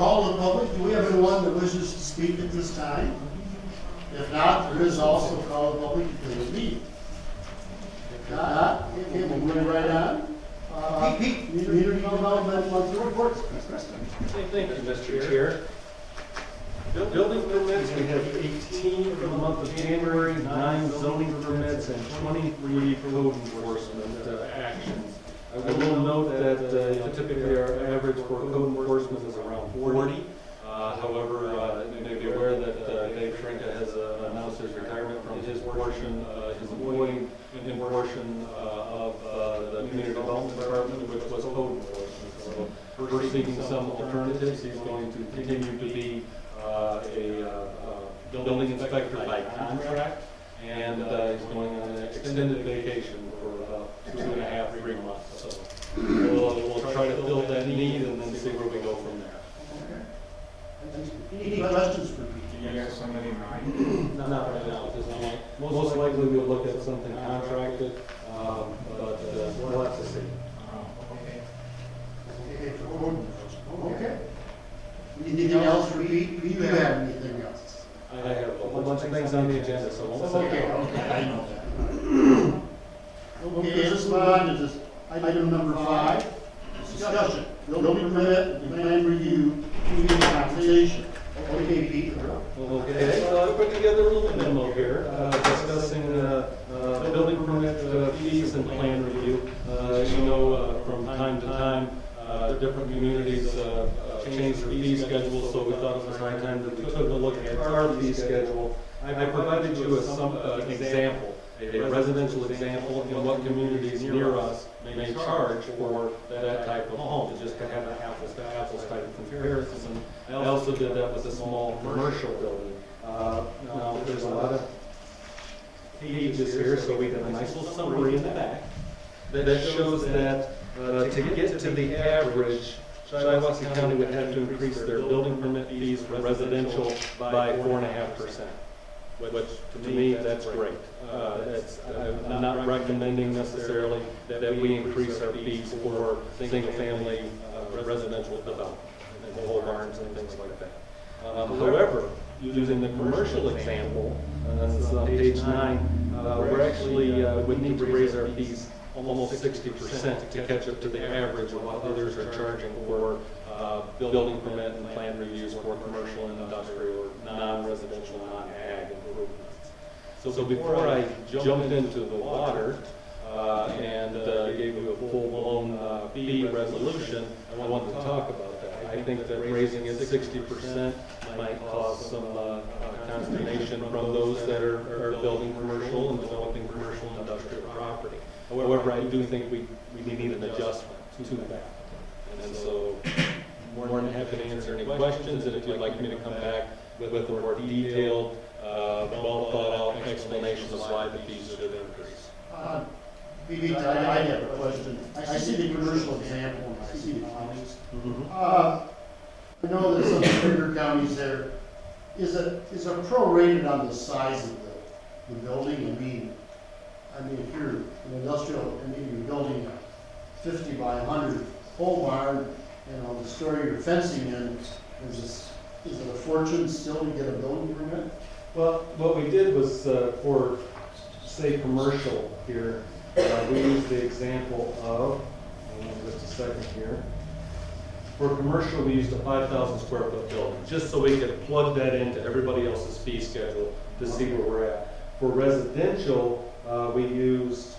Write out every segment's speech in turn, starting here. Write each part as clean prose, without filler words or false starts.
call the public. Do we have anyone that wishes to speak at this time? If not, there is also a call the public if they need. If not, okay, we'll move right on. Pete, Community Development Monthly Reports. Thank you, Mr. Chair. Building permits, we have 18 for the month of January, 9 zoning permits, and 23 code enforcement actions. I will note that typically our average for code enforcement is around 40. However, you may be aware that Dave Trinka has announced his retirement from his portion, his employee portion of the Community Development Department, which was code enforcement. So we're seeking some alternatives. He's going to continue to be a building inspector by contract, and he's going on an extended vacation for about 2.5 to 3 months. So we'll try to fill that need and then see where we go from there. Any questions for Pete? Do you have somebody in mind? Not right now, at this point. Most likely we'll look at something contracted, but we'll have to see. Okay. Anything else for Pete? Do you have anything else? I have a whole bunch of things on the agenda, so won't say. Okay, I know that. Okay, let's move on to this item number 5, discussion, building permit, and plan review, community compensation. Okay, Pete. Okay, so I put together a little memo here, discussing building permit fees and plan review. As you know, from time to time, different communities change their fee schedule, so we thought it was high time that we took a look at our fee schedule. I provided you an example, a residential example in what communities near us may charge for that type of home, just to have an apples to apples type of comparison. I also did that with a small commercial building. Now, there's a lot of pages here, so we have a nice little summary in the back that shows that to get to the average, Shiawassee County would have to increase their building permit fees for residential by 4.5%. Which to me, that's great. I'm not recommending necessarily that we increase our fees for single-family residential development and pole barns and things like that. However, using the commercial example, this is on page 9, we're actually would need to raise our fees almost 60% to catch up to the average of what others are charging for building permit and plan reviews for commercial and industrial or non-residential, non-ag improvements. So before I jumped into the water and gave you a full-blown fee resolution, I wanted to talk about that. I think that raising it 60% might cause some consternation from those that are building commercial and developing commercial and industrial property. However, I do think we need an adjustment to that. And so, more than happy to answer any questions, and if you'd like me to come back with a more detailed, well-thought-out explanation of why the fees should increase. Pete, I have a question. I see the commercial example, and I see the counties. I know that some bigger counties there, is it prorated on the size of the building? I mean, if you're an industrial, and you're building a 50 by 100 pole barn, the story you're fencing in, is it a fortune still to get a building permit? Well, what we did was for, say, commercial here, we used the example of, hold on just a second here. For commercial, we used a 5,000 square foot building, just so we could plug that into everybody else's fee schedule to see where we're at. For residential, we used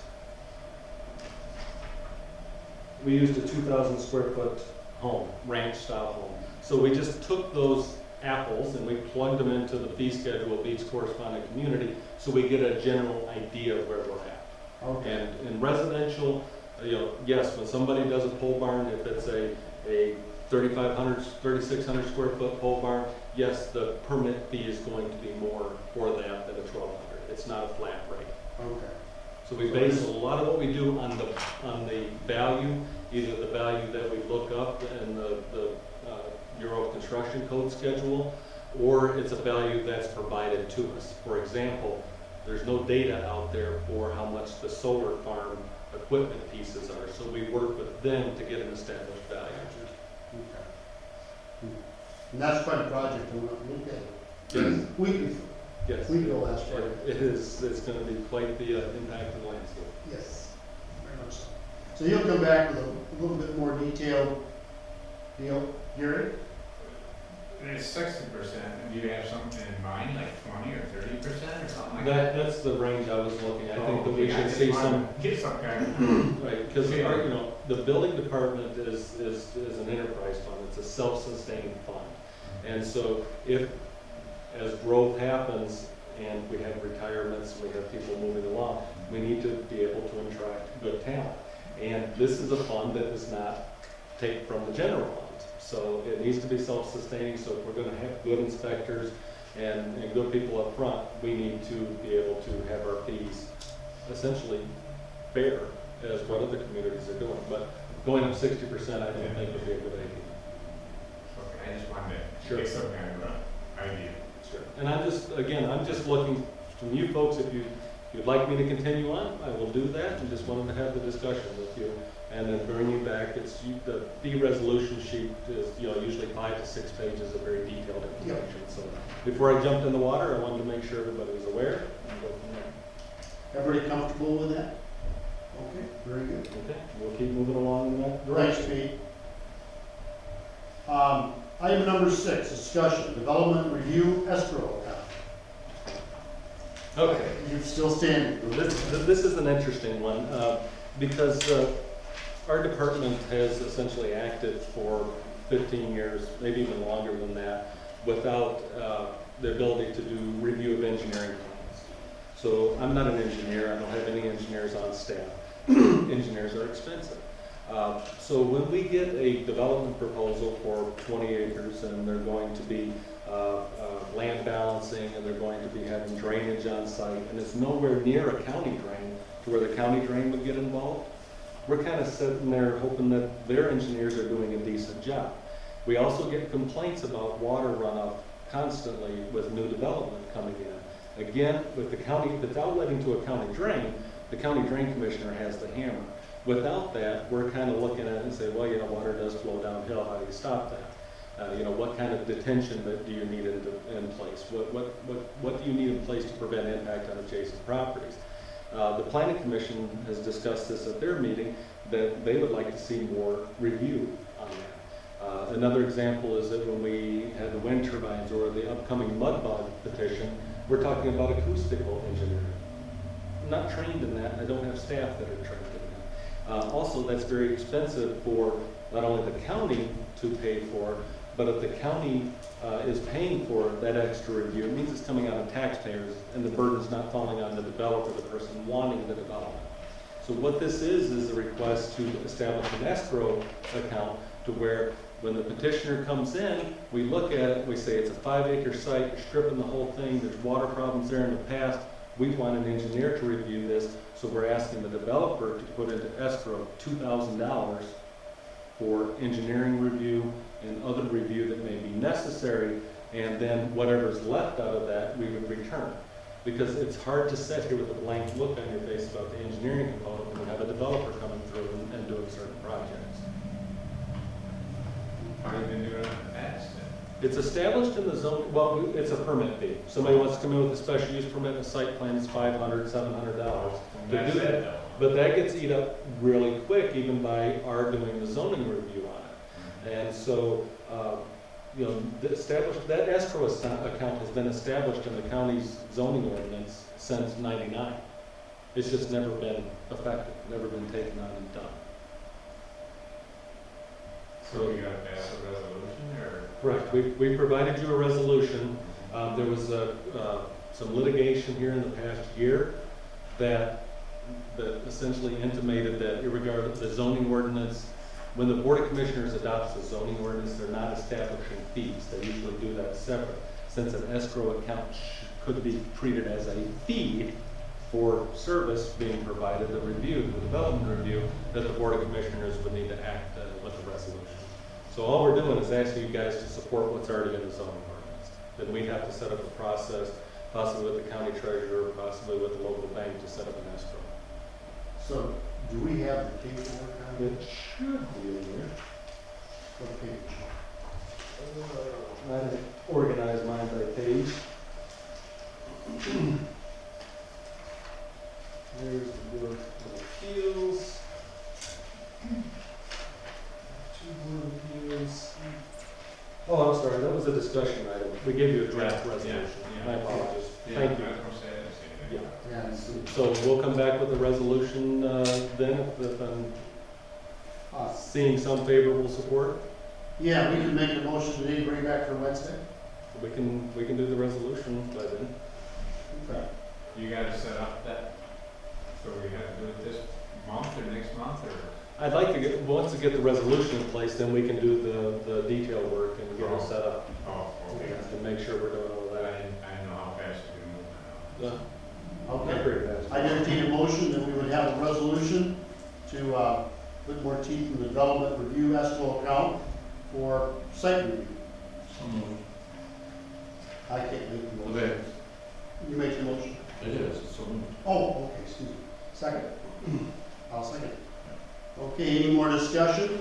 a 2,000 square foot home, ranch style home. So we just took those apples and we plugged them into the fee schedule of each corresponding community, so we get a general idea of where we're at. Okay. And in residential, yes, when somebody does a pole barn, if it's a 3,500, 3,600 square foot pole barn, yes, the permit fee is going to be more for that than a 1,200. It's not a flat rate. Okay. So we base a lot of what we do on the value, either the value that we look up in the Bureau of Construction Code schedule, or it's a value that's provided to us. For example, there's no data out there for how much the solar farm equipment pieces are, so we work with them to get an established value. And that's quite a project, and we'll look at it. Yes. Yes. We go last Friday. It is, it's gonna be quite the impact on the landscape. Yes, very much so. So you'll come back with a little bit more detailed deal, Gary? It's 60%, do you have something in mind, like 20 or 30% or something like That, that? that's the range I was looking at. I think that Oh, we okay, I should just see wanted some, to get some kind of, right, because, you know, the building department is an enterprise fund, it's a self-sustaining fund. And so if, as growth happens and we have retirements, we have people moving along, we need to be able to attract good talent. And this is a fund that does not take from the general fund. So it needs to be self-sustaining, so if we're gonna have good inspectors and good people up front, we need to be able to have our fees essentially fair as what other communities are doing. But going up 60%, I don't think would be a good idea. okay, I just wanted Sure. to get some kind of idea. Sure. And I'm just looking from you folks, if you'd like me to continue on, I will do that, and just wanted to have the discussion with you. And then bring you back, the fee resolution sheet is, you know, usually 5 to 6 pages of very detailed information. So before I jumped in the water, I wanted to make sure everybody was aware and go from there. Everybody comfortable with that? Okay, very good. Okay, we'll keep moving along in that Thanks, direction. Pete. Item number 6, discussion, development review escrow account. Okay. You're still standing. This is an interesting one, because our department has essentially acted for 15 years, maybe even longer than that, without the ability to do review of engineering plans. So I'm not an engineer, I don't have any engineers on staff. Engineers are expensive. So when we get a development proposal for 20 acres and they're going to be land balancing and they're going to be having drainage on site and it's nowhere near a county drain to where the county drain would get involved, we're kind of sitting there hoping that their engineers are doing a decent job. We also get complaints about water runoff constantly with new development coming in. Again, with the county, if it's outletting to a county drain, the county drain commissioner has the hammer. Without that, we're kind of looking at it and say, well, you know, water does flow downhill, how do you stop that? You know, what kind of detention do you need in place? What do you need in place to prevent impact on adjacent properties? The planning commission has discussed this at their meeting, that they would like to see more review on that. Another example is that when we had the wind turbines or the upcoming mud bog petition, we're talking about acoustical engineering. I'm not trained in that, and I don't have staff that are trained in that. Also, that's very expensive for not only the county to pay for, but if the county is paying for that extra review, it means it's coming out of taxpayers and the burden's not falling on the developer, the person wanting the development. So what this is a request to establish an escrow account to where when the petitioner comes in, we look at it, we say it's a 5-acre site, you're stripping the whole thing, there's water problems there in the past, we want an engineer to review this, so we're asking the developer to put into escrow $2,000 for engineering review and other review that may be necessary, and then whatever's left out of that, we would return. Because it's hard to sit here with a blank look on your face about the engineering component when you have a developer coming through and doing certain projects. How have you been doing it in the past? It's established in the zone, well, it's a permit fee. Somebody wants to come in with a special use permit, a site plan is $500, $700 to That's do it, that. though. But that gets eat up really quick, even by our doing the zoning review on it. And so, you know, that escrow account has been established in the county's zoning ordinance since '99. It's just never been effective, never been taken on and done. So you got to pass a resolution or? Correct. We provided you a resolution. There was some litigation here in the past year that essentially intimated that irregardless of the zoning ordinance, when the Board of Commissioners adopts the zoning ordinance, they're not establishing fees. They usually do that separate. Since an escrow account could be treated as a fee for service being provided, the development review, that the Board of Commissioners would need to act with the resolution. So all we're doing is asking you guys to support what's already in the zoning ordinance. Then we'd have to set up a process, possibly with the county treasurer, possibly with the local bank to set up an escrow. So, do we have the paperwork on it? It should be in there. What page? I organize mine by page. There's the Board of Appeals. Two Board of Appeals. Oh, I'm sorry, that was a discussion item. We gave you a draft resolution. Yeah. My apologies. Yeah, Thank you. I was gonna say the same thing. Yeah. Yeah, it's, So we'll come back with a resolution then if I'm seeing some favorable support. yeah, we can make a motion today, bring it back for Wednesday. We can do the resolution by then. Okay. You gotta set up that, so we have to do it this month or next month, or? I'd like to get, once we get the resolution in place, then we can do the detail work and get it set up. Oh, okay. And make sure we're doing all I that. didn't know how fast you can move that. Okay. Pretty fast. I entertain a motion that we would have a resolution to put more teeth in the development review escrow account for site review. I can't make the motion. Okay. You make the motion? It is, so. Oh, okay, excuse me. Second? I'll second. Okay, any more discussion?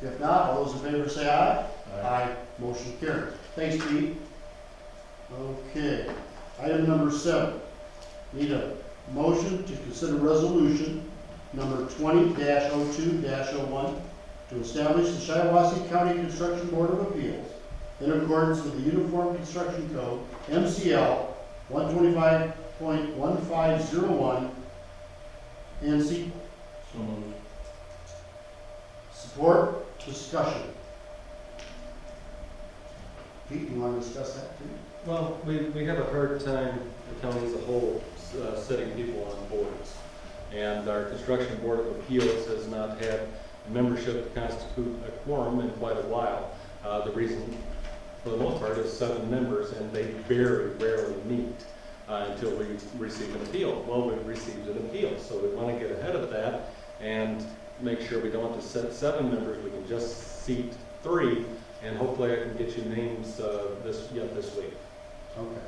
If not, all those in favor say aye. Aye. Motion carried. Thanks, Pete. Okay, item number 7. Need a motion to consider resolution number 20-02-01 to establish the Shiawassee County Construction Board of Appeals in accordance with the Uniform Construction Code, MCL 125.1501, and seek So moved. support, discussion. Pete, you want to discuss that too? Well, we have a hard time, the county as a whole, setting people on boards. And our Construction Board of Appeals has not had membership to constitute a quorum in quite a while. The reason, for the most part, is 7 members, and they very rarely meet until we receive an appeal. Well, we've received an appeal, so we want to get ahead of that and make sure we don't have to set 7 members. We can just seat 3, and hopefully I can get you names this week. Okay.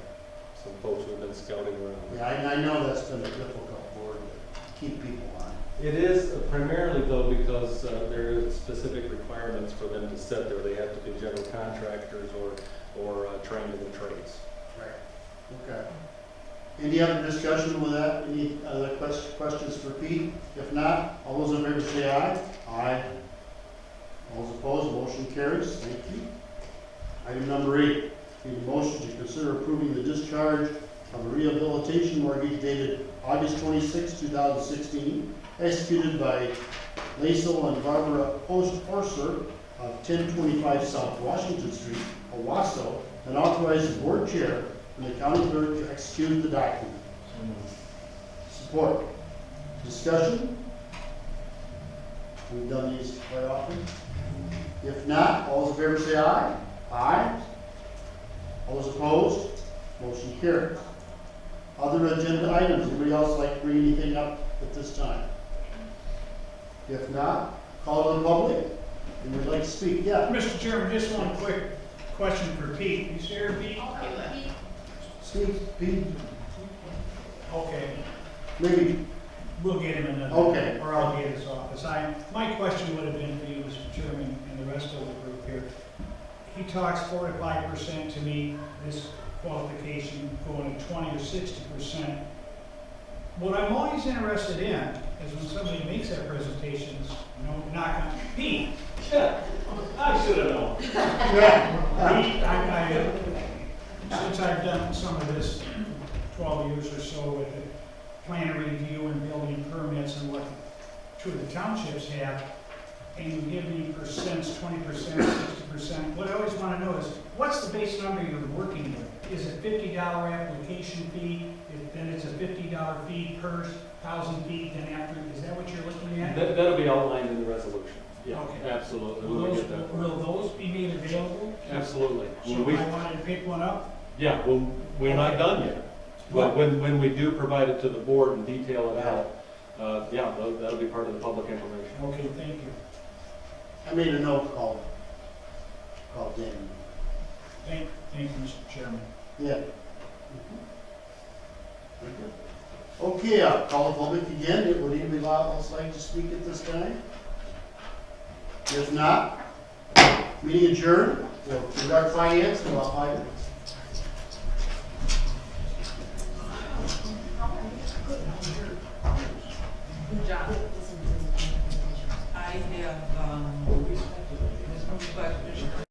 Some folks who've been scouting around. Yeah, I know that's been a difficult board to keep people on. It is primarily though because there is specific requirements for them to sit there. They have to be general contractors or trained in the trades. Right. Okay. Any other discussion with that? Any other questions for Pete? If not, all those in favor say aye. Aye. All those opposed, motion carries. Thank you. Item number 8, need a motion to consider approving the discharge of a rehabilitation mortgage dated August 26, 2016, executed by Laisel and Barbara Horser of 1025 South Washington Street, Owasso, and authorize the board chair and the county clerk to execute the document. So moved. Support. Discussion? We've done these quite often. If not, all those in favor say aye. Aye. All those opposed? Motion carries. Other agenda items, anybody else like to bring anything up at this time? If not, call to the public. And would like to speak? Yeah. Mr. Chairman, just one quick question for Pete. You there, Pete? Speak, Pete. Okay, Maybe. we'll get him another. Okay. Or I'll get his office. My question would have been for you, Mr. Chairman, and the rest of the group here. He talks 4 to 5% to me, this qualification going to 20 or 60%. What I'm always interested in is when somebody makes that presentation, knock on, Pete, Yeah, I should have known. Since I've done some of this 12 years or so with the plan review and building permits and what two of the townships have, and you give me percents, 20%, 60%, what I always want to know is, what's the base number you're working with? Is it $50 application fee, then it's a $50 fee per 1,000 feet, then after, is that what you're looking at? That'll be outlined in the resolution. Yeah, Okay. absolutely. Will We'll those, get that. will those be made available? Absolutely. So When we- if I wanted to pick one up? Yeah, well, we're not done yet. But when we do provide it to the board and detail it out, yeah, that'll be part of the public information. Okay, thank you. I made a note called Dan. Thank you, Mr. Chairman. Yeah. Okay, I'll call the public again. Would anybody else like to speak at this time? If not, Meeting adjourned. We'll conduct finance in about 5 minutes. Good job. I have, questions.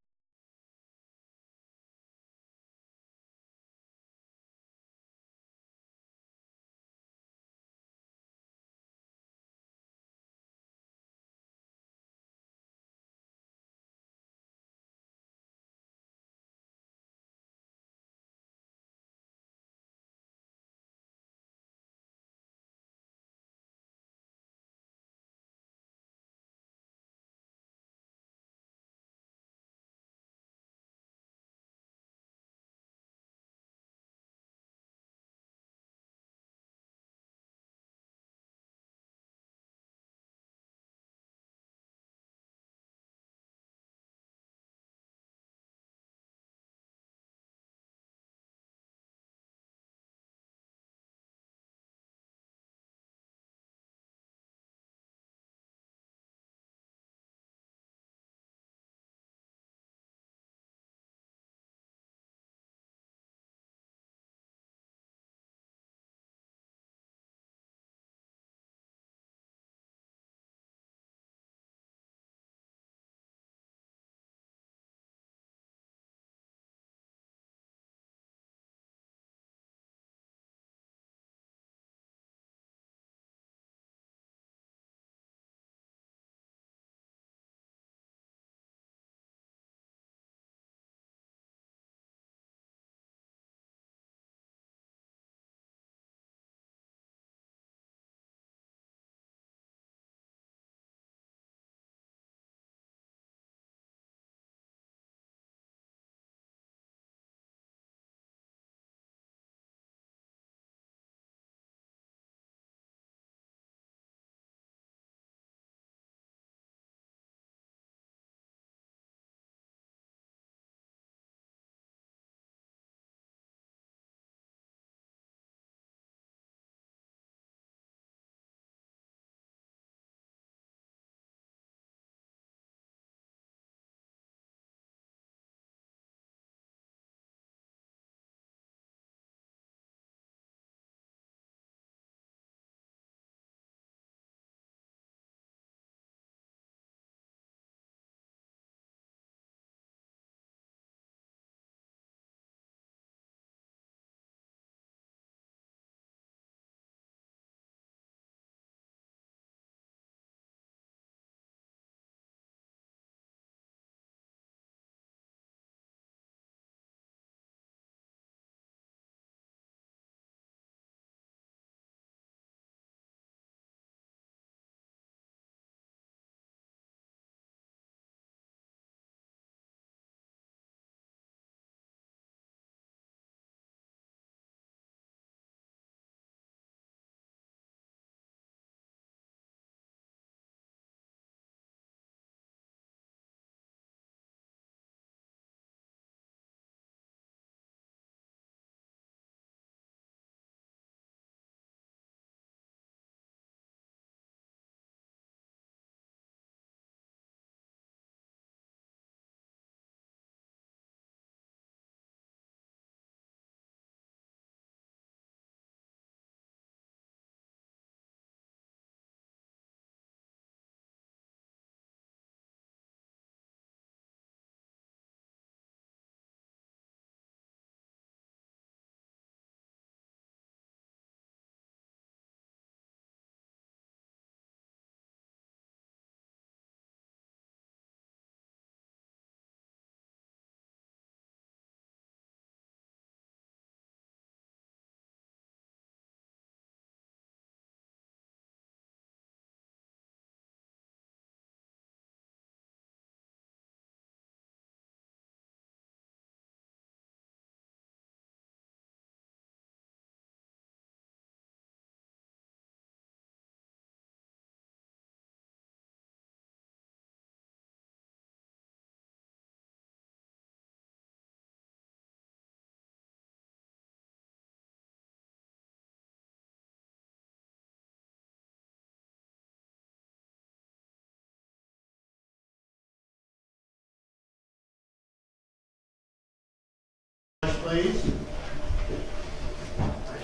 please.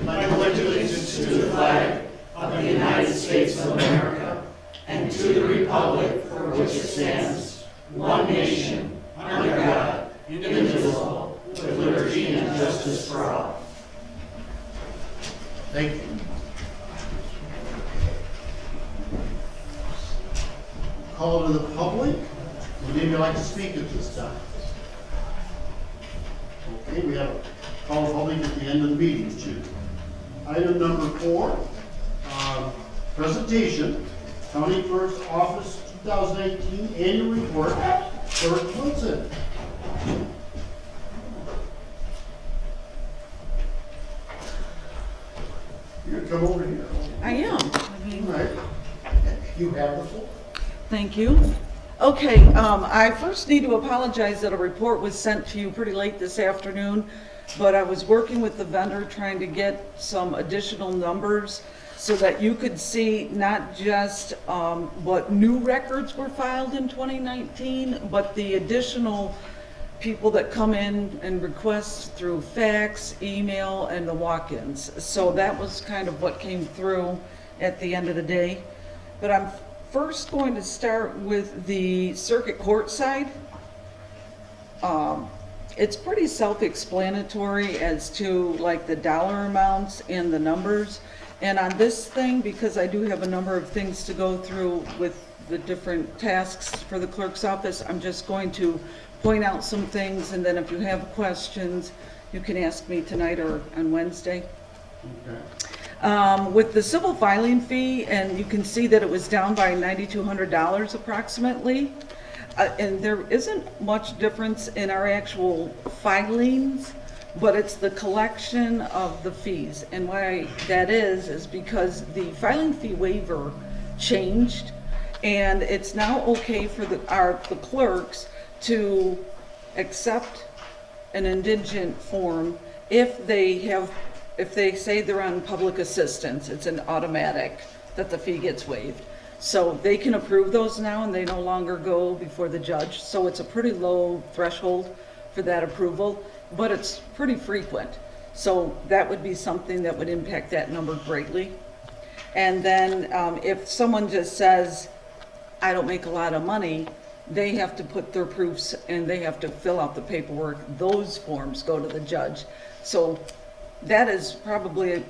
I pledge allegiance to the flag of the United States of America and to the republic for which it stands, one nation, under God, indivisible, with liberty and justice for all. Thank you. Call to the public. Would anybody like to speak at this time? Okay, we have a call to public at the end of the meeting, too. Item number 4, presentation, County Clerk's Office 2018 Annual Report, Clerk Woodson. You're gonna come over here. I am. All right. You have the floor. Thank you. Okay, I first need to apologize that a report was sent to you pretty late this afternoon, but I was working with the vendor trying to get some additional numbers so that you could see not just what new records were filed in 2019, but the additional people that come in and request through fax, email, and the walk-ins. So that was kind of what came through at the end of the day. But I'm first going to start with the circuit court side. It's pretty self-explanatory as to like the dollar amounts and the numbers. And on this thing, because I do have a number of things to go through with the different tasks for the clerk's office, I'm just going to point out some things, and then if you have questions, you can ask me tonight or on Wednesday. Okay. With the civil filing fee, and you can see that it was down by $9,200 approximately. And there isn't much difference in our actual filings, but it's the collection of the fees. And why that is because the filing fee waiver changed, and it's now okay for the clerks to accept an indigent form if they say they're on public assistance. It's an automatic that the fee gets waived. So they can approve those now, and they no longer go before the judge. So it's a pretty low threshold for that approval, but it's pretty frequent. So that would be something that would impact that number greatly. And then if someone just says, I don't make a lot of money, they have to put their proofs and they have to fill out the paperwork. Those forms go to the judge. So that is probably a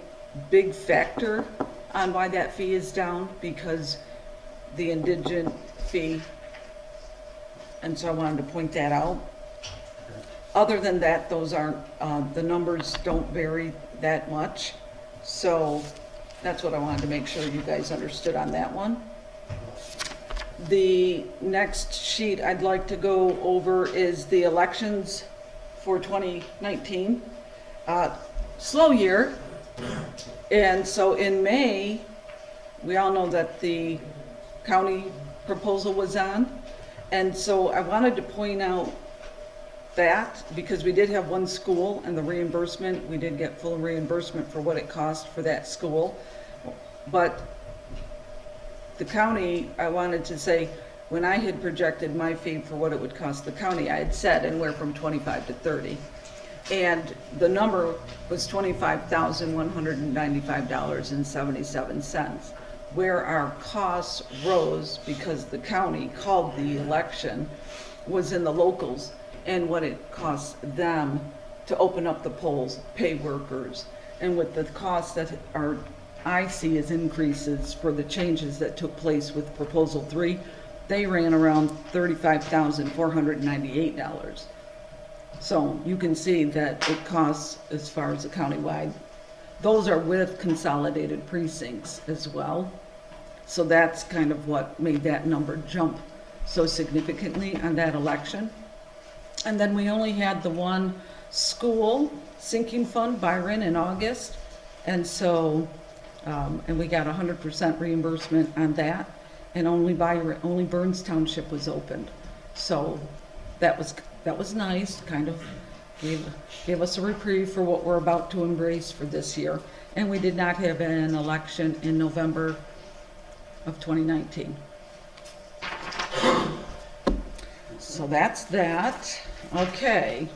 big factor on why that fee is down, because the indigent fee. And so I wanted to point that out. Other than that, those aren't, the numbers don't vary that much. So that's what I wanted to make sure you guys understood on that one. The next sheet I'd like to go over is the elections for 2019. Slow year. And so in May, we all know that the county proposal was on. And so I wanted to point out that because we did have one school and the reimbursement, we did get full reimbursement for what it cost for that school. But the county, I wanted to say, when I had projected my fee for what it would cost the county, I had said anywhere from 25 to 30. And the number was $25,195.77, where our costs rose because the county called the election was in the locals and what it costs them to open up the polls, pay workers, and with the costs that I see as increases for the changes that took place with Proposal 3, they ran around $35,498. So you can see that it costs, as far as the countywide, those are with consolidated precincts as well. So that's kind of what made that number jump so significantly on that election. And then we only had the one school sinking fund, Byron, in August. And so, and we got 100% reimbursement on that. And only Burns Township was opened. So that was nice, kind of gave us a reprieve for what we're about to embrace for this year. And we did not have an election in November of 2019. So that's that. Okay.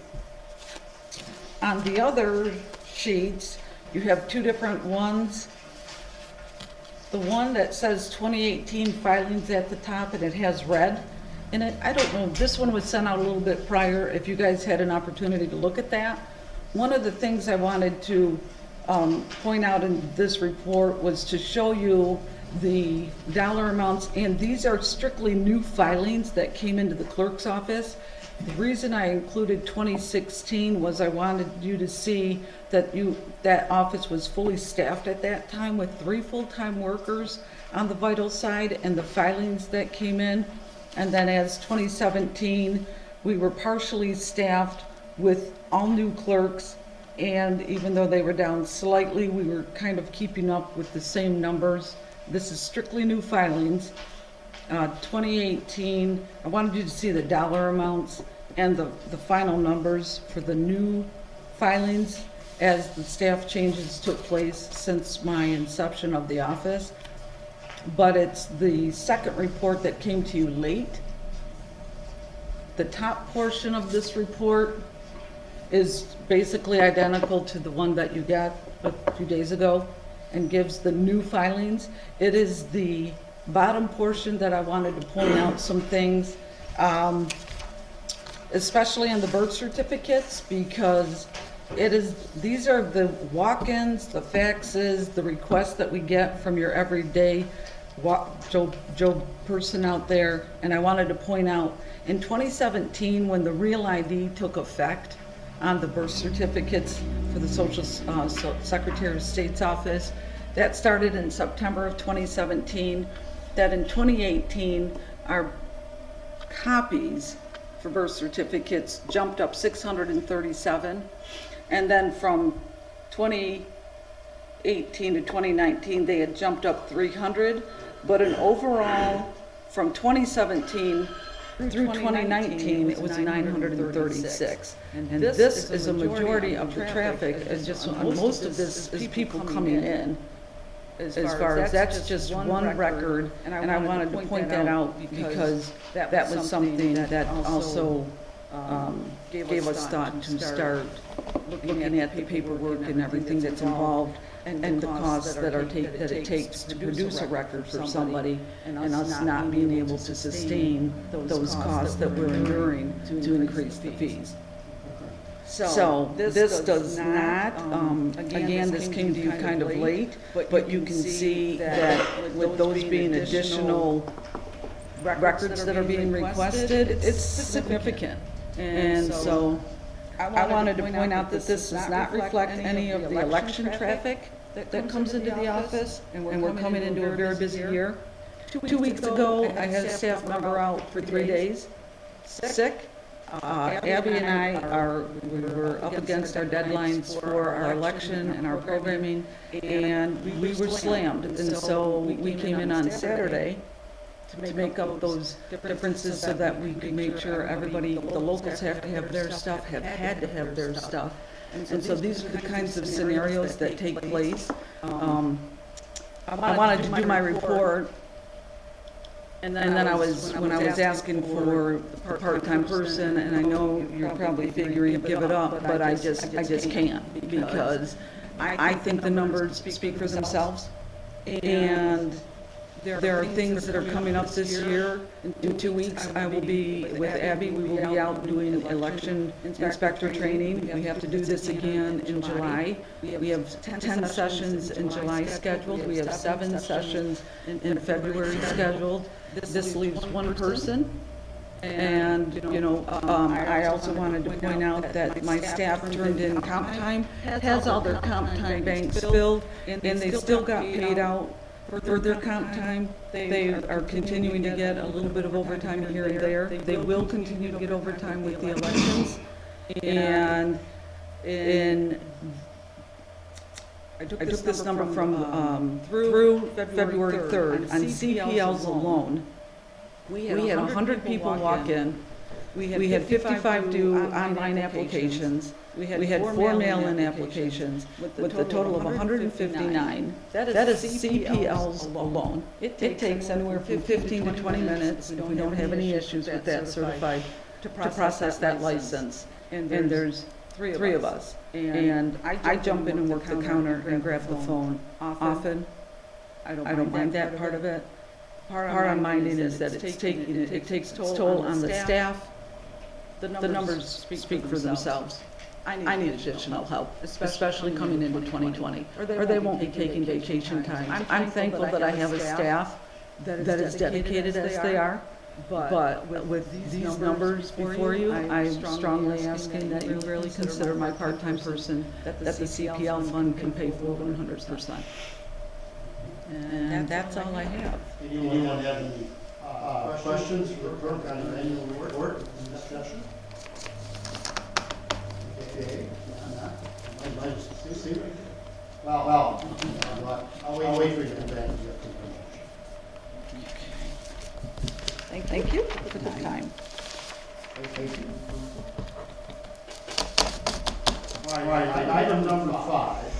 On the other sheets, you have two different ones. The one that says 2018 filings at the top and it has red in it, I don't know, this one was sent out a little bit prior, if you guys had an opportunity to look at that. One of the things I wanted to point out in this report was to show you the dollar amounts, and these are strictly new filings that came into the clerk's office. The reason I included 2016 was I wanted you to see that that office was fully staffed at that time with 3 full-time workers on the vital side and the filings that came in. And then as 2017, we were partially staffed with all new clerks, and even though they were down slightly, we were kind of keeping up with the same numbers. This is strictly new filings. 2018, I wanted you to see the dollar amounts and the final numbers for the new filings as the staff changes took place since my inception of the office. But it's the second report that came to you late. The top portion of this report is basically identical to the one that you got a few days ago and gives the new filings. It is the bottom portion that I wanted to point out some things, especially in the birth certificates, because these are the walk-ins, the faxes, the requests that we get from your everyday Joe person out there. And I wanted to point out, in 2017, when the Real ID took effect on the birth certificates for the Social Secretary of State's office, that started in September of 2017, that in 2018, our copies for birth certificates jumped up 637. And then from 2018 to 2019, they had jumped up 300. But in overall, from 2017 through 2019, it was 936. And this is a majority of the traffic, most of this is people coming in. As far as that's just one record, and I wanted to point that out because that was something that also gave us thought to start looking at the paperwork and everything that's involved and the costs that it takes to produce a record for somebody, and us not being able to sustain those costs that we're incurring to increase the fees. So this does not, again, this came to you kind of late, but you can see that with those being additional records that are being requested, it's significant. And so I wanted to point out that this does not reflect any of the election traffic that comes into the office, and we're coming into a very busy year. 2 weeks ago, I had a staff member out for 3 days, sick. Abby and I we were up against our deadlines for our election and our programming, and we were slammed. And so we came in on Saturday to make up those differences so that we could make sure everybody, the locals have to have their stuff, have had to have their stuff. And so these are the kinds of scenarios that take place. I wanted to do my report. And then when I was asking for the part-time person, and I know you're probably figuring give it up, but I just can't, because I think the numbers speak for themselves. And there are things that are coming up this year. In 2 weeks, I will be with Abby. We will be out doing election inspector training. We have to do this again in July. We have 10 sessions in July scheduled. We have 7 sessions in February scheduled. This leaves one person. And, I also wanted to point out that my staff turned in comp time, has all their comp time banks filled, and they still got paid out for their comp time. They are continuing to get a little bit of overtime here and there. They will continue to get overtime with the elections. And I took this number from through February 3rd. On CPLs alone, we had 100 people walk in. We had 55 do online applications. We had 4 mail-in applications with a total of 159. That is CPLs alone. It takes anywhere from 15 to 20 minutes, if we don't have any issues with that certified, to process that license. And there's three of us. And I jump in and work the counter and grab the phone often. I don't mind that part of it. Part I'm minding is that it takes its toll on the staff. The numbers speak for themselves. I need additional help, especially coming into 2020, or they won't be taking vacation time. I'm thankful that I have a staff that is dedicated as they are, but with these numbers before you, I'm strongly asking that you really consider my part-time person, that the CPL fund can pay for 100%. And that's all I have. Anyone have any questions for the clerk on the annual report and discussion? Okay. Well, I'll wait for you to come back and get the information. Thank you for the time. Thank you. All right, item number 5.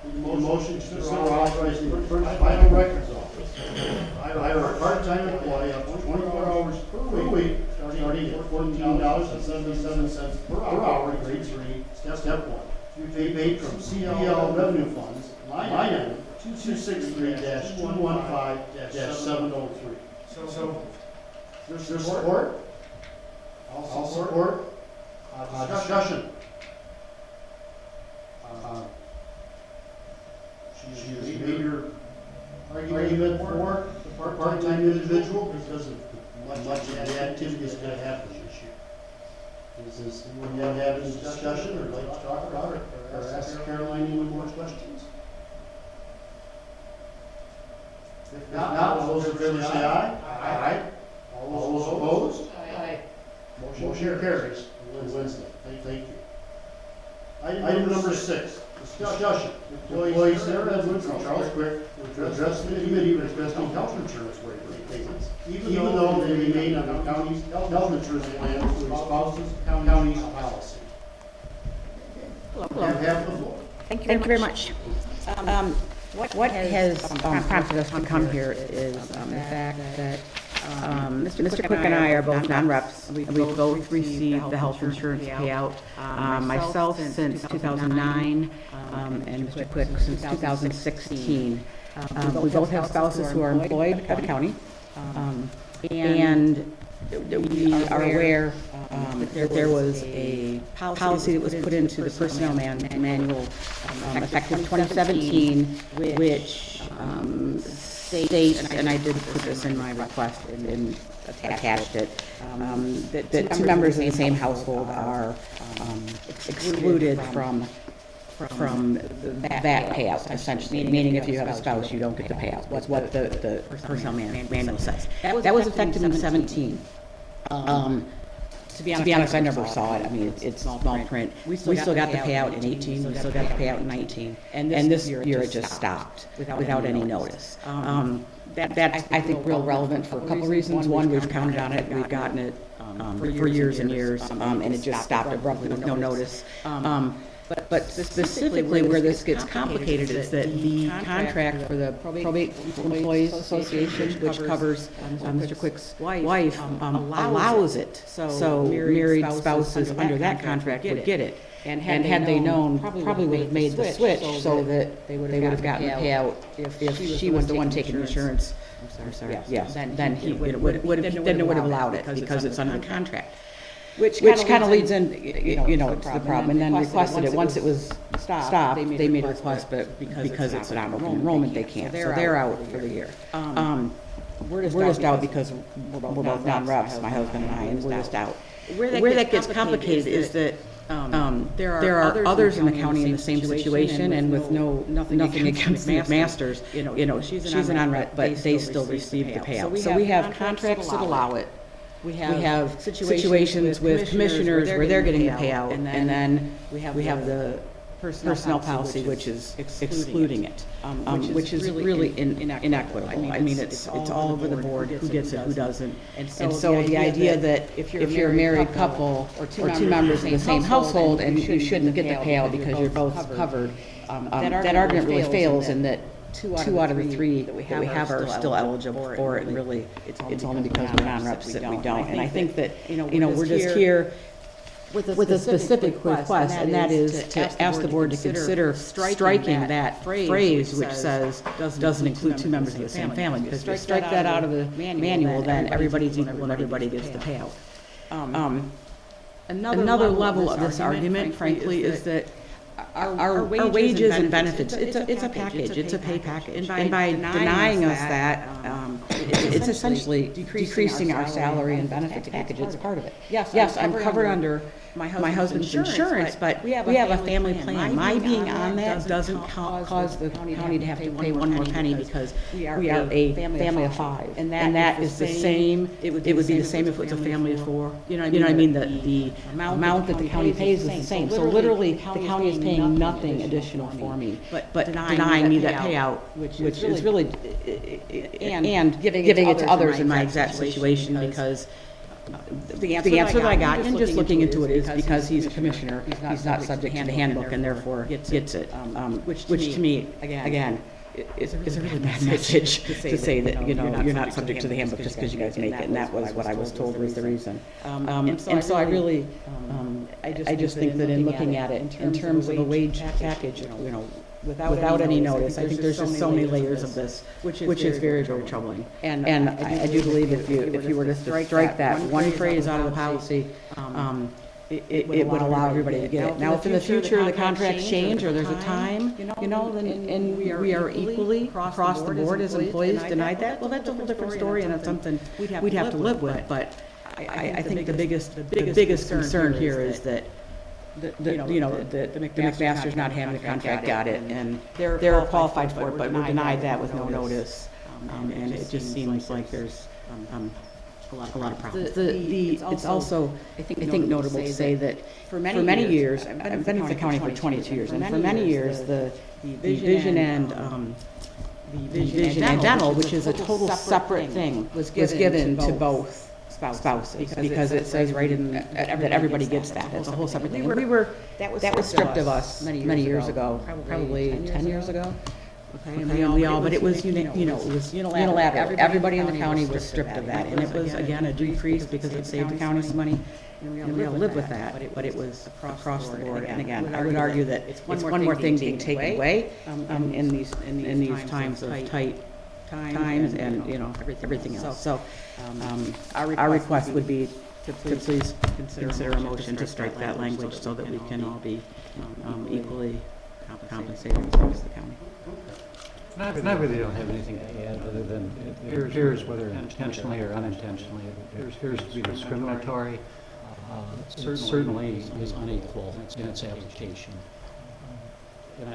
The motion to consider authorizing the vital records office. Hire a part-time employee up to 24 hours per week, starting at $14.77 per hour, grade 3, step 1. To be paid from CPL revenue funds, line item 263-215-703. So, there's support? I'll support. Discussion. She has made her argument for the part-time individual because of much of the activities that happen this year. Does anyone have any discussion or like to talk about it, or ask Caroline any more questions? If not, all those in favor say aye. Aye. All those opposed? Aye. Motion carries on Wednesday. Thank you. Item number 6, discussion. Employees Sarah Edwards and Charles Quick to address the committee requesting health insurance waiver payments, even though they remain on the county's health insurance plan through spouses county's policy. Hello. Have the floor. Thank you very much. What has prompted us to come here is the fact that Mr. Quick and I are both non-reps. We've both received the health insurance payout. Myself since 2009, and Mr. Quick since 2016. We both have spouses who are employed at the county. And we are aware that there was a policy that was put into the personnel manual effective 2017, which states, and I did put this in my request and attached it, that 2 members in the same household are excluded from that payout, essentially, meaning if you have a spouse, you don't get the payout. That's what the personnel manual says. That was effective in 17. To be honest, I never saw it. I mean, it's small print. We still got the payout in 18, we still got the payout in 19, and this year it just stopped without any notice. That I think real relevant for a couple reasons. One, we've counted on it, we've gotten it for years and years, and it just stopped abruptly with no notice. But specifically where this gets complicated is that the contract for the Probate Employees Association, which covers Mr. Quick's wife, allows it. So married spouses under that contract would get it. And had they known, probably would have made the switch so that they would have gotten the payout if she was the one taking insurance. I'm sorry, yes, then he would have allowed it because it's under the contract. Which kind of leads in, to the problem, and then requested it. Once it was stopped, they made a request, but because it's an open enrollment, they can't. So they're out for the year. We're just out because we're both non-reps, my husband and I, and we're just out. Where that gets complicated is that there are others in the county in the same situation, and with nothing against the masters, she's a non-rep, but they still receive the payout. So we have contracts that allow it. We have situations with commissioners where they're getting the payout, and then we have the personnel policy, which is excluding it, which is really inequitable. I mean, it's all over the board, who gets it, who doesn't. And so the idea that if you're a married couple or two members in the same household and you shouldn't get the payout because you're both covered, that argument really fails, in that 2 out of the 3 that we have are still eligible for it, and really, it's only because we're non-reps that we don't. And I think that, we're just here with a specific request, and that is to ask the board to consider striking that phrase which says, doesn't include two members of the same family, because if you strike that out of the manual, then everybody's equal and everybody gets the payout. Another level of this argument, frankly, is that our wages and benefits, it's a package, it's a pay package. And by denying us that, it's essentially decreasing our salary and benefits package, it's part of it. Yes, I'm covered under my husband's insurance, but we have a family plan. My being on that doesn't cause the county to have to pay one more penny because we are a family of five. And that is the same, it would be the same if it was a family of four. You know what I mean? The amount that the county pays is the same. So literally, the county is paying nothing additional for me, but denying me that payout, which is really, and giving it to others in my exact situation, because the answer that I got, and just looking into it, is because he's a commissioner, he's not subject to the handbook and therefore gets it, which to me, again, is a really bad message to say that, you're not subject to the handbook just because you guys make it, and that was what I was told was the reason. And so I really, I just think that in looking at it, in terms of a wage package, without any notice, I think there's just so many layers of this, which is very, very troubling. And I do believe if you were to strike that one phrase out of the policy, it would allow everybody to get it. Now, if in the future the contracts change or there's a time, then we are equally across the board as employees denied that, well, that's a whole different story, and it's something we'd have to live with. But I think the biggest concern here is that the McMaster's not having the contract got it, and they're qualified for it, but we're denied that with no notice. And it just seems like there's a lot of problems. It's also, I think notable to say that for many years, I've been in the county for 22 years, and for many years, the vision and dental, which is a total separate thing, was given to both spouses, because it says right in that everybody gets that. It's a whole separate thing. And that was stripped of us many years ago, probably 10 years ago. Okay, and we all, but it was, it was unilateral. Everybody in the county was stripped of that, and it was, again, a decrease because it saved the county some money, and we all live with that, but it was across the board. And again, I would argue that it's one more thing being taken away in these times of tight times and, everything else. So, our request would be to please consider a motion to strike that language so that we can all be equally compensated as the county. I really don't have anything to add other than it appears, whether intentionally or unintentionally, it appears to be discriminatory. Certainly is unequal in its application.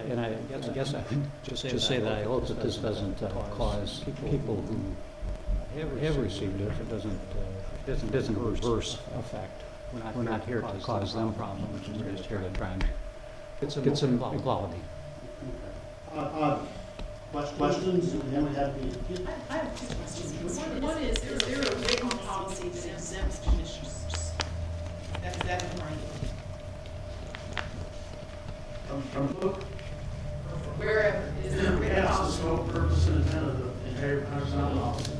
And I guess I would just say that I hope that this doesn't cause people who have received it, if it doesn't reverse effect. We're not here to cause them problems. We're just here to try and get some equality. Questions? Then we have the. I have two questions. One is there a written policy that exempts commissioners? That's that in writing. From the book? Wherever, is there a written Yes, the policy? scope, purpose, and intent of the entire personnel policy.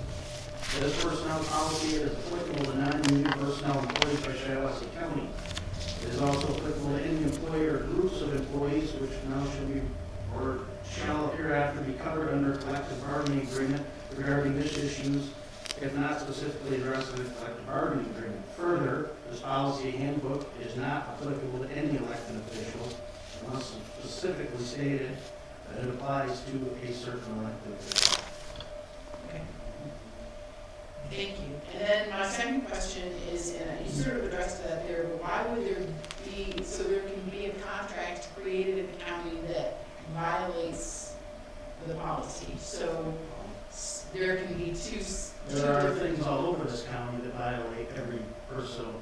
This personnel policy is applicable to non-union personnel employees by Shiawassee County. It is also applicable to any employer or groups of employees which now shall be, or shall hereafter be covered under a collective bargaining agreement regarding these issues, if not specifically addressed in a collective bargaining agreement. Further, this policy handbook is not applicable to any elected official unless specifically stated that it applies to a certain elected official. Okay. Thank you. And then my second question is, and you sort of addressed that there, but why would there be, so there can be a contract created in the county that violates the policy? So there can be two There are different. things all over this county that violate every personal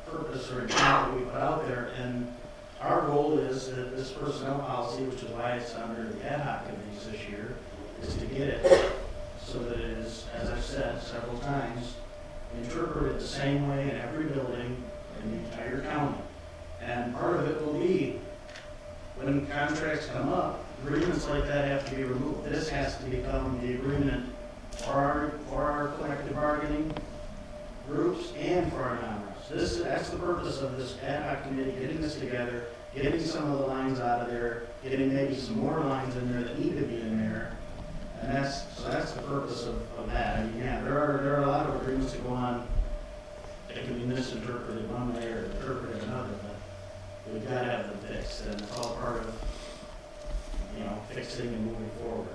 purpose or intent that we put out there, and our goal is that this personnel policy, which is why it's under the ad hoc committees this year, is to get it so that it is, as I've said several times, interpreted the same way in every building in the entire county. And part of it will be, when contracts come up, agreements like that have to be removed. This has to become the agreement for our collective bargaining groups and for our non-reps. That's the purpose of this ad hoc committee, getting this together, getting some of the lines out of there, getting maybe some more lines in there that need to be in there. And that's the purpose of that. I mean, yeah, there are a lot of agreements that go on that can be misinterpreted one way or interpreted another, but we've got to have them fixed, and it's all part of, fixing and moving forward.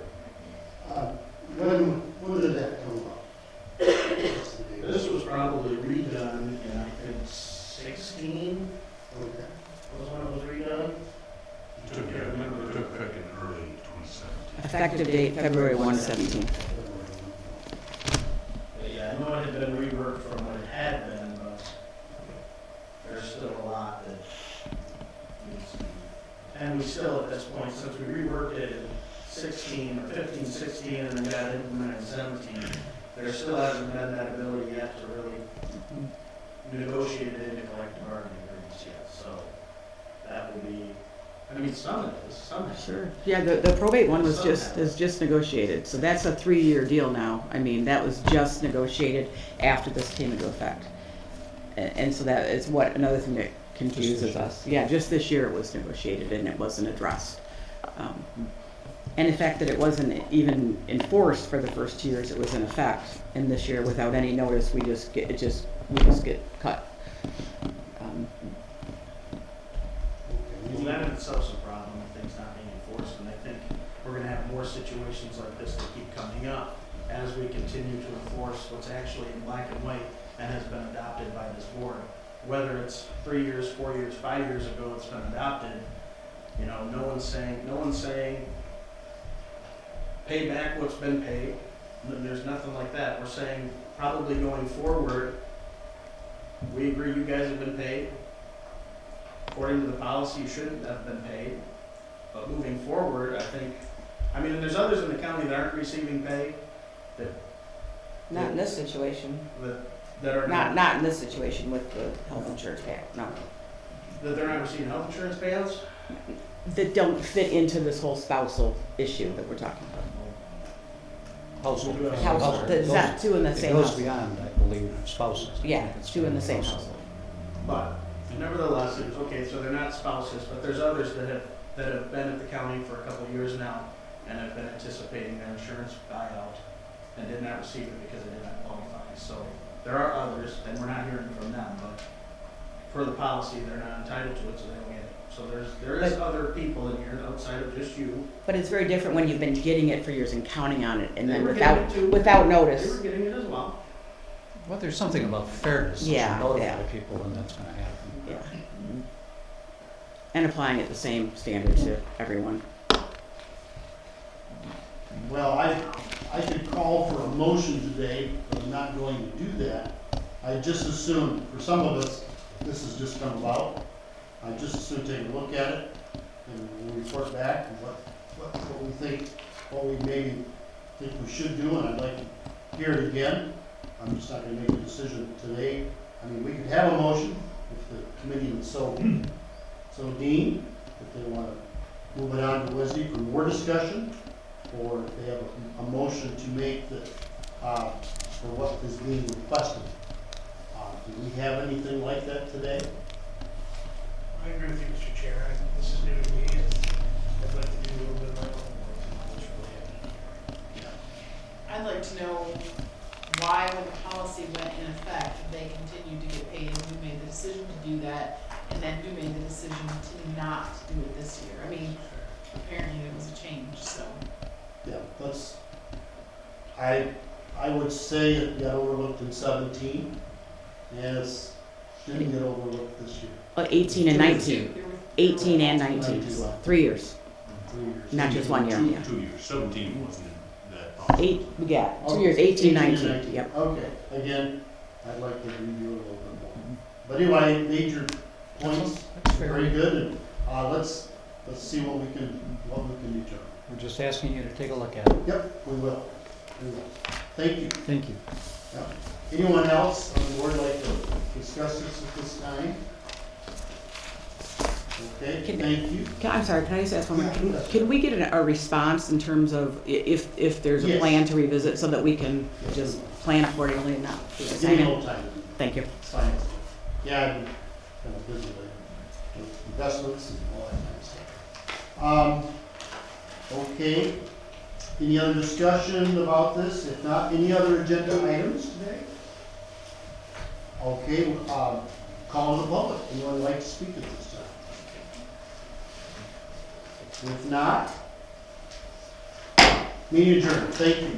When did that come up? This was probably redone in, I think, 16, Okay. was when it was redone. I remember it took effect in early 2017. Effective date, February 1, 17. But yeah, I know it had been reworked from what it had been, but there's still a lot that needs to be. And we still, at this point, since we reworked it in 16, or 15, 16, and then got it implemented in 17, there still hasn't been that ability yet to really negotiate it into collective bargaining agreements yet, so that will be, I mean, some of it is, some of it. Sure. Yeah, the probate one was is just negotiated, so that's a 3-year deal now. I mean, that was just negotiated after this came into effect. And so that is another thing that confuses us. Yeah, just this year it was negotiated and it wasn't addressed. And the fact that it wasn't even enforced for the first 2 years it was in effect, and this year without any notice, we just get cut. Well, that in itself is a problem, if things not being enforced, and I think we're gonna have more situations like this that keep coming up as we continue to enforce what's actually in black and white and has been adopted by this board. Whether it's 3 years, 4 years, 5 years ago it's been adopted, no one's saying, pay back what's been paid. There's nothing like that. We're saying probably going forward, we agree you guys have been paid. According to the policy, you shouldn't have been paid. But moving forward, and there's others in the county that aren't receiving pay Not in this situation. that are Not in this situation with the health insurance payout, no. that they're not receiving health insurance payouts. That don't fit into this whole spousal issue that we're talking about. Household. Household, that's not two in the same It goes house. beyond, I believe, spouses. Yeah, two in the same household. But nevertheless, it's okay, so they're not spouses, but there's others that have been at the county for a couple of years now and have been anticipating their insurance buyout and did not receive it because they did not qualify. So there are others, and we're not hearing from them, but per the policy, they're not entitled to it, so they don't get it. So there is other people in here outside of just you. But it's very different when you've been getting it for years and counting on it, and They then were getting it too. without They notice. were getting it as well. Well, there's something about fairness. You Yeah, notify yeah. people when that's gonna happen. Yeah. And applying it the same standard to everyone. Well, I could call for a motion today, but I'm not going to do that. I just assume, for some of us, this has just come about. I just assume take a look at it and we'll report back and what we think, what we maybe think we should do, and I'd like to hear it again. I'm just not gonna make a decision today. I mean, we could have a motion if the committee would so deem, if they wanna move it on to Wednesday for more discussion, or if they have a motion to make that, for what is being requested. Do we have anything like that today? I agree with you, Mr. Chair. This is new to me, and I'd like to do a little bit of my own work on what's really happening. I'd like to know why, when the policy went in effect, they continued to get paid, and who made the decision to do that, and then who made the decision to not do it this year. I mean, apparently there was a change, so. Yeah, I would say it got overlooked in 17, and it didn't get overlooked this year. 18 and 19. There were- 18 and 19. 3 years, 3 years. not just 1 year, yeah. 2 years, 17 wasn't in that. 8, yeah, 2 years, 18, 19, yep. Okay, again, I'd like to review it a little bit more. But anyway, major points, very good, and let's see what we can determine. We're just asking you to take a look at it. Yep, we will. Thank you. Thank you. Anyone else on the board like to discuss this at this time? Okay, thank you. I'm sorry, can I just ask one more? Yeah. Can we get a response in terms of if there's a Yes. plan to revisit so that we can just plan accordingly and not do this? Give me a little time. Thank you. finance. Yeah, I've been kind of busy lately with investments and all that kind of stuff. Okay, any other discussion about this? If not, any other agenda items today? Okay, call to the public. Anyone would like to speak at this time? If not, meeting adjourned. Thank you.